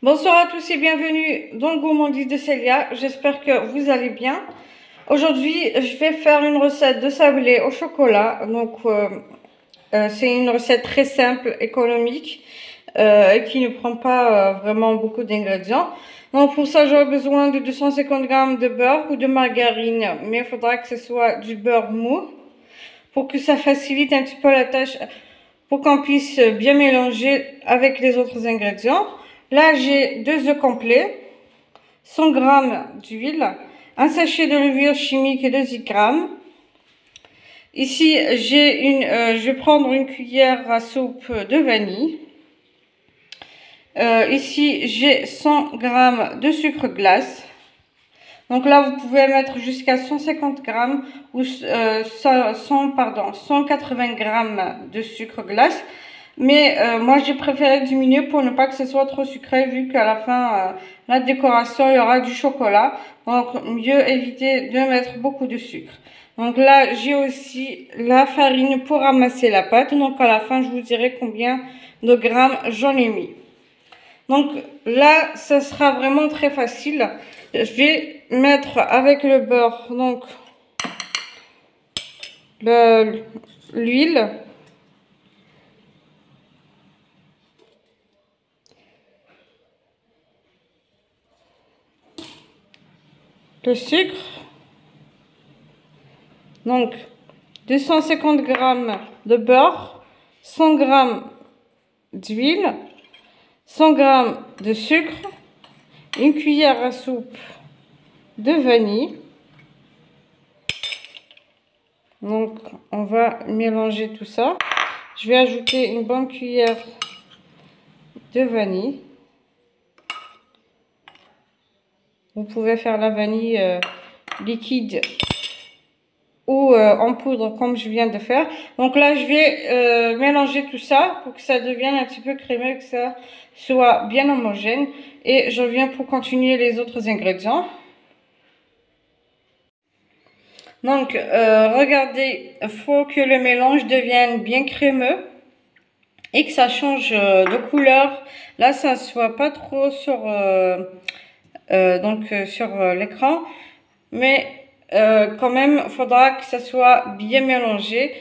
Bonsoir à tous et bienvenue dans le Gourmandise de Célia. J'espère que vous allez bien. Aujourd'hui, je vais faire une recette de sablé au chocolat. C'est une recette très simple, économique et qui ne prend pas vraiment beaucoup d'ingrédients. Donc, pour ça, j'aurai besoin de 250 g de beurre ou de margarine, mais il faudra que ce soit du beurre mou pour que ça facilite un petit peu la tâche, pour qu'on puisse bien mélanger avec les autres ingrédients. Là, j'ai 2 œufs complets, 100 g d'huile, un sachet de levure chimique de 10 g. Ici, je vais prendre une cuillère à soupe de vanille. Ici, j'ai 100 g de sucre glace. Donc là, vous pouvez mettre jusqu'à 150 g ou 180 g de sucre glace. Mais moi, j'ai préféré diminuer pour ne pas que ce soit trop sucré, vu qu'à la fin, la décoration, il y aura du chocolat. Donc, mieux éviter de mettre beaucoup de sucre. Donc là, j'ai aussi la farine pour ramasser la pâte. Donc à la fin, je vous dirai combien de grammes j'en ai mis. Donc là, ça sera vraiment très facile. Je vais mettre avec le beurre, donc l'huile. Le sucre, donc 250 g de beurre, 100 g d'huile, 100 g de sucre, une cuillère à soupe de vanille. Donc on va mélanger tout ça. Je vais ajouter une bonne cuillère de vanille. Vous pouvez faire la vanille liquide ou en poudre comme je viens de faire. Donc là, je vais mélanger tout ça pour que ça devienne un petit peu crémeux, que ça soit bien homogène. Et je reviens pour continuer les autres ingrédients. Donc, regardez, il faut que le mélange devienne bien crémeux et que ça change de couleur. Là, ça ne soit pas trop sur l'écran, mais quand même, il faudra que ça soit bien mélangé.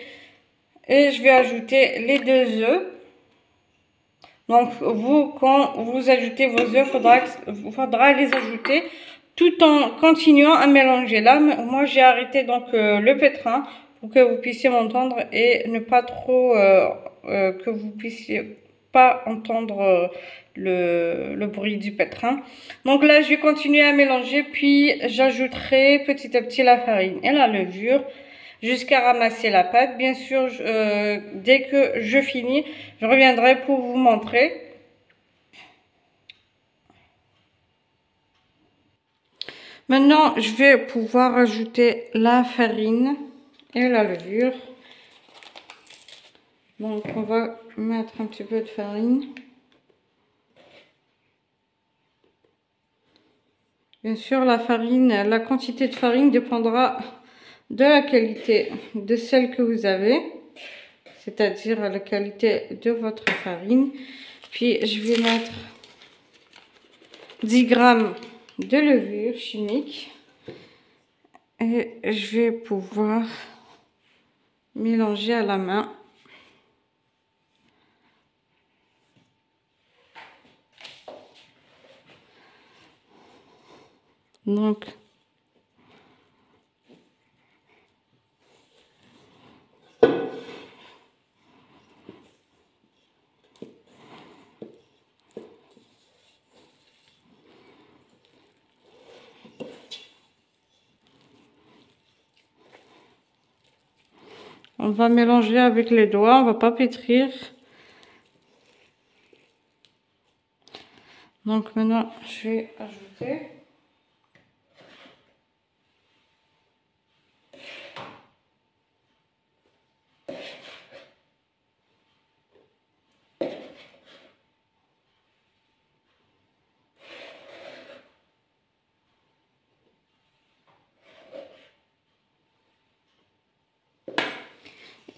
Et je vais ajouter les 2 œufs. Donc, quand vous ajoutez vos œufs, faudra les ajouter tout en continuant à mélanger. Là, moi, j'ai arrêté donc le pétrin pour que vous puissiez m'entendre et ne pas trop que vous puissiez pas entendre le bruit du pétrin. Donc là, je vais continuer à mélanger, puis j'ajouterai petit à petit la farine et la levure jusqu'à ramasser la pâte. Bien sûr, dès que je finis, je reviendrai pour vous montrer. Maintenant, je vais pouvoir ajouter la farine et la levure. Donc, on va mettre un petit peu de farine. Bien sûr, la quantité de farine dépendra de la qualité de celle que vous avez, c'est-à-dire la qualité de votre farine. Puis, je vais mettre 10 g de levure chimique et je vais pouvoir mélanger à la main. Donc, on va mélanger avec les doigts, on va pas pétrir. Donc maintenant, je vais ajouter.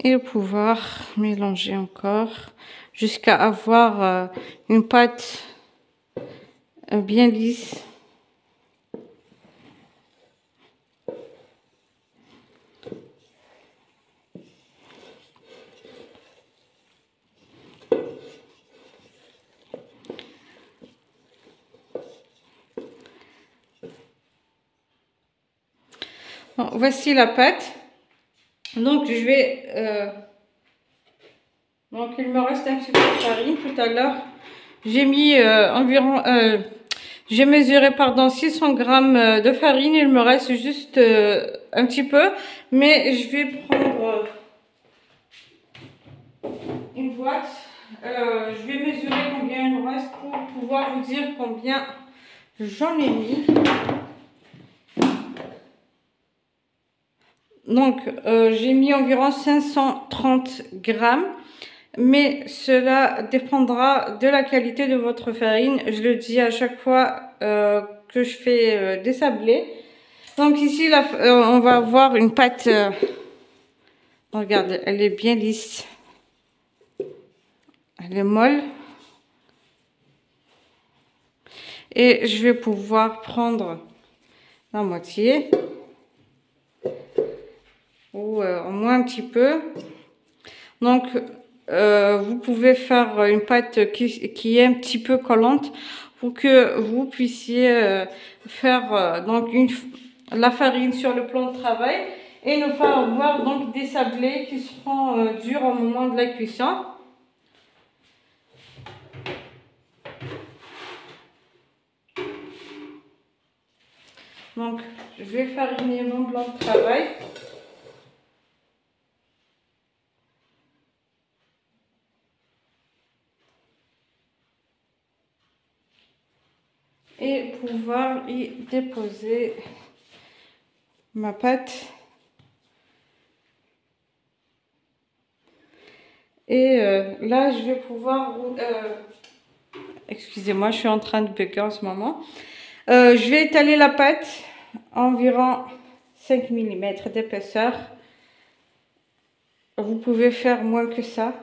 Et pouvoir mélanger encore jusqu'à avoir une pâte bien lisse. Bon, voici la pâte. Donc je vais donc il me reste un petit peu de farine. Tout à l'heure j'ai mis environ j'ai mesuré, pardon, 600 grammes de farine. Il me reste juste un petit peu, mais je vais prendre une boîte. Je vais mesurer combien il me reste pour pouvoir vous dire combien j'en ai mis. Donc j'ai mis environ 530 grammes. Mais cela dépendra de la qualité de votre farine. Je le dis à chaque fois que je fais des sablés. Donc ici, on va avoir une pâte. Regardez, elle est bien lisse. Elle est molle. Et je vais pouvoir prendre la moitié. Ou au moins un petit peu. Donc, vous pouvez faire une pâte qui est un petit peu collante pour que vous puissiez faire donc la farine sur le plan de travail et ne pas avoir donc des sablés qui seront durs au moment de la cuisson. Donc, je vais fariner mon blanc de travail. Et pouvoir y déposer ma pâte. Et là, je vais pouvoir... excusez-moi, je suis en train de bugger en ce moment. Je vais étaler la pâte environ 5 mm d'épaisseur. Vous pouvez faire moins que ça.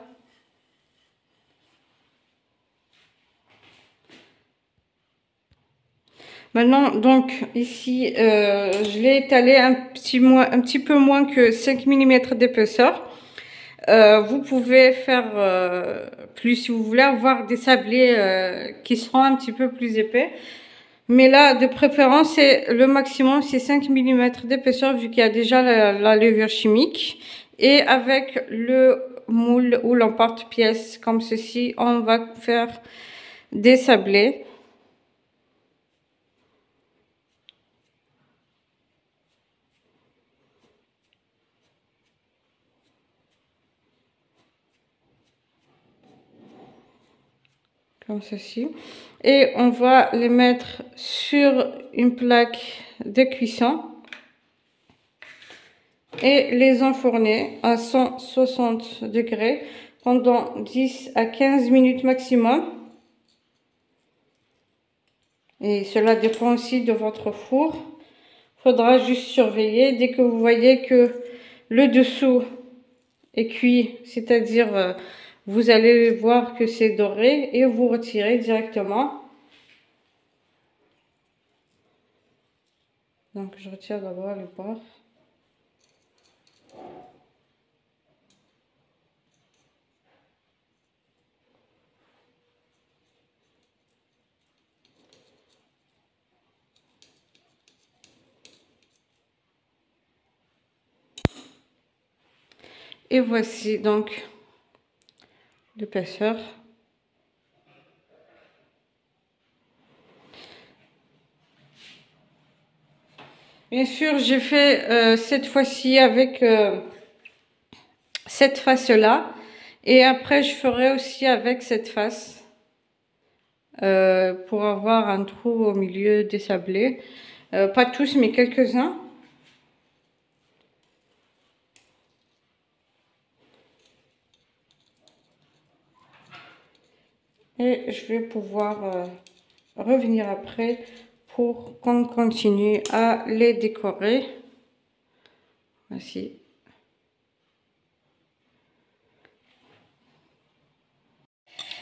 Maintenant, donc ici, je l'ai étalé un petit peu moins que 5 mm d'épaisseur. Vous pouvez faire plus si vous voulez avoir des sablés qui seront un petit peu plus épais. Mais là, de préférence, c'est le maximum, c'est 5 mm d'épaisseur vu qu'il y a déjà la levure chimique. Et avec le moule ou l'emporte-pièce comme ceci, on va faire des sablés. Comme ceci. Et on va les mettre sur une plaque de cuisson et les enfourner à 160 degrés pendant 10 à 15 minutes maximum. Et cela dépend aussi de votre four. Il faudra juste surveiller dès que vous voyez que le dessous est cuit, c'est-à-dire vous allez voir que c'est doré et vous retirez directement. Donc je retire d'abord le bord. Et voici donc l'épaisseur. Bien sûr, j'ai fait cette fois-ci avec cette face-là. Et après, je ferai aussi avec cette face pour avoir un trou au milieu des sablés. Pas tous, mais quelques-uns. Et je vais pouvoir revenir après pour qu'on continue à les décorer. Voici.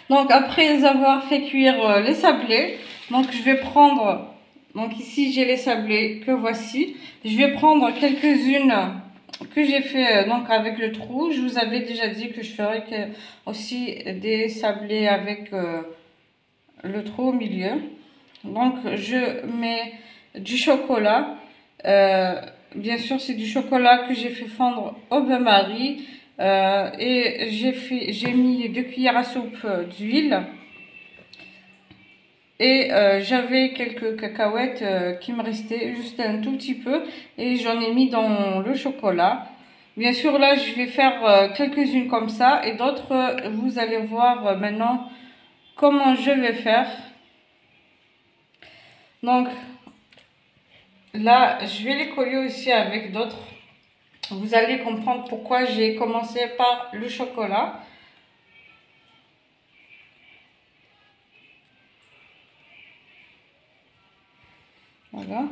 Donc après avoir fait cuire les sablés, Donc je vais prendre, donc ici j'ai les sablés que voici. Je vais prendre quelques-unes que j'ai fait donc avec le trou. Je vous avais déjà dit que je ferais aussi des sablés avec le trou au milieu. Donc je mets du chocolat. Bien sûr c'est du chocolat que j'ai fait fondre au bain-marie. Et j'ai mis 2 cuillères à soupe d'huile. Et j'avais quelques cacahuètes qui me restaient, juste un tout petit peu. Et j'en ai mis dans le chocolat. Bien sûr, là, je vais faire quelques-unes comme ça. Et d'autres, vous allez voir maintenant comment je vais faire. Donc, là, je vais les coller aussi avec d'autres. Vous allez comprendre pourquoi j'ai commencé par le chocolat. Voilà.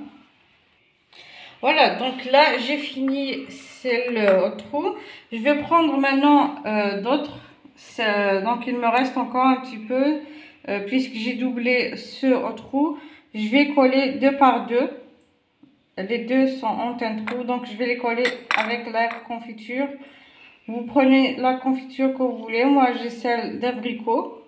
Voilà, donc là j'ai fini celle au trou. Je vais prendre maintenant d'autres. Donc il me reste encore un petit peu puisque j'ai doublé ce au trou. Je vais coller deux par deux. Les deux sont en un trou, donc je vais les coller avec la confiture. Vous prenez la confiture que vous voulez. Moi j'ai celle d'abricot.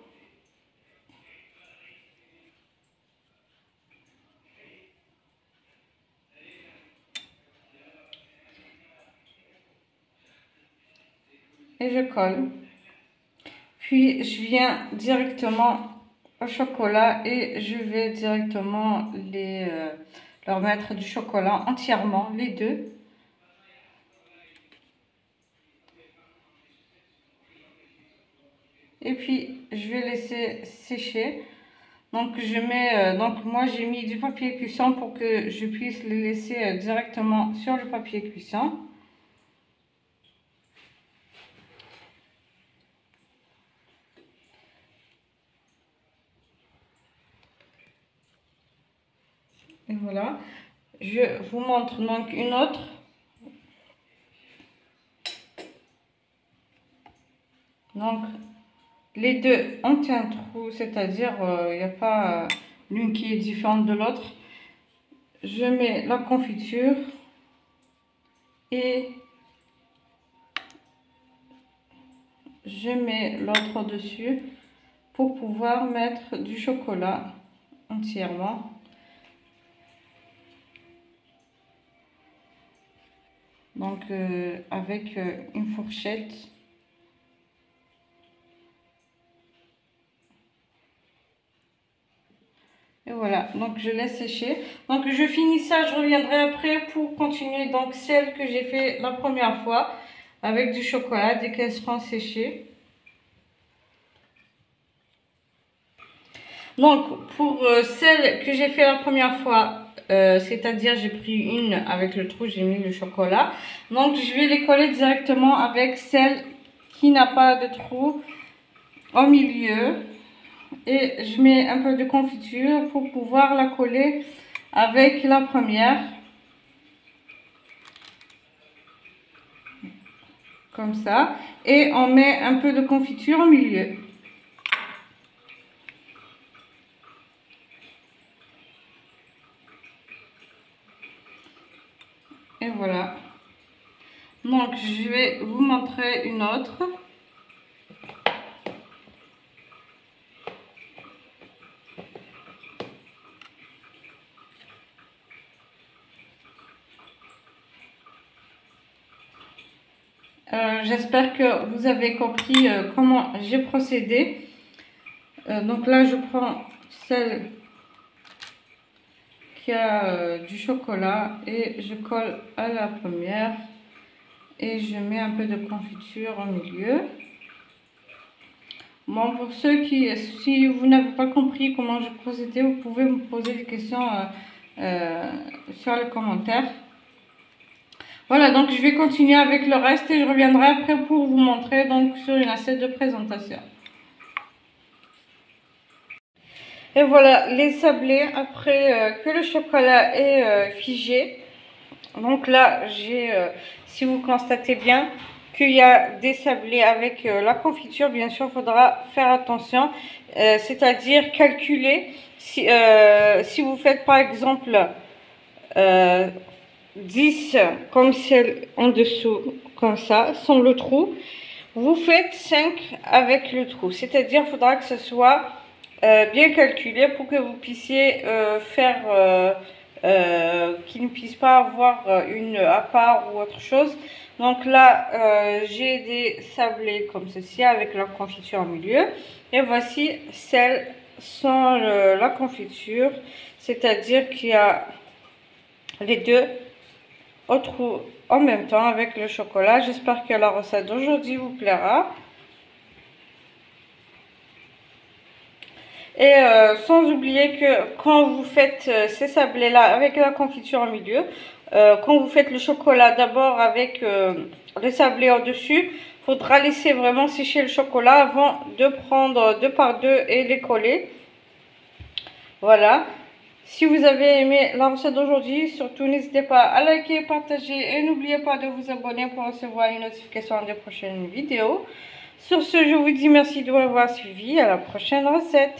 Et je colle. Puis je viens directement au chocolat et je vais directement leur mettre du chocolat entièrement, les deux. Et puis je vais laisser sécher. Donc je mets, donc moi j'ai mis du papier cuisson pour que je puisse les laisser directement sur le papier cuisson. Et voilà, je vous montre donc une autre. Donc les deux ont un trou, c'est-à-dire il n'y a pas l'une qui est différente de l'autre. Je mets la confiture et je mets l'autre dessus pour pouvoir mettre du chocolat entièrement. Donc avec une fourchette. Et voilà, donc je laisse sécher. Donc je finis ça, je reviendrai après pour continuer donc celle que j'ai fait la première fois avec du chocolat dès qu'elles seront séchées. Donc pour celle que j'ai fait la première fois, c'est-à-dire j'ai pris une avec le trou, j'ai mis le chocolat. Donc je vais les coller directement avec celle qui n'a pas de trou au milieu. Et je mets un peu de confiture pour pouvoir la coller avec la première. Comme ça. Et on met un peu de confiture au milieu. Et voilà. Donc je vais vous montrer une autre. J'espère que vous avez compris comment j'ai procédé. Donc là je prends celle qui a du chocolat et je colle à la première. Et je mets un peu de confiture au milieu. Bon, pour ceux qui, si vous n'avez pas compris comment je procédais, vous pouvez me poser des questions sur les commentaires. Voilà, donc je vais continuer avec le reste et je reviendrai après pour vous montrer donc sur une assiette de présentation. Et voilà les sablés après que le chocolat est figé. Donc là, j'ai, si vous constatez bien, qu'il y a des sablés avec la confiture, bien sûr, il faudra faire attention, c'est-à-dire calculer si vous faites par exemple 10 comme celle en dessous, comme ça, sans le trou, vous faites 5 avec le trou, c'est-à-dire il faudra que ce soit bien calculé pour que vous puissiez faire qu'il ne puisse pas avoir une à part ou autre chose. Donc là j'ai des sablés comme ceci avec la confiture au milieu, et voici celles sans la confiture, c'est-à-dire qu'il y a les deux au trou en même temps avec le chocolat. J'espère que la recette d'aujourd'hui vous plaira. Et sans oublier que quand vous faites ces sablés là avec la confiture au milieu, quand vous faites le chocolat d'abord avec les sablés au dessus, il faudra laisser vraiment sécher le chocolat avant de prendre 2 par 2 et les coller. Voilà. Si vous avez aimé la recette d'aujourd'hui, surtout n'hésitez pas à liker, partager et n'oubliez pas de vous abonner pour recevoir une notification des prochaines vidéos. Sur ce, je vous dis merci de m'avoir suivi. À la prochaine recette.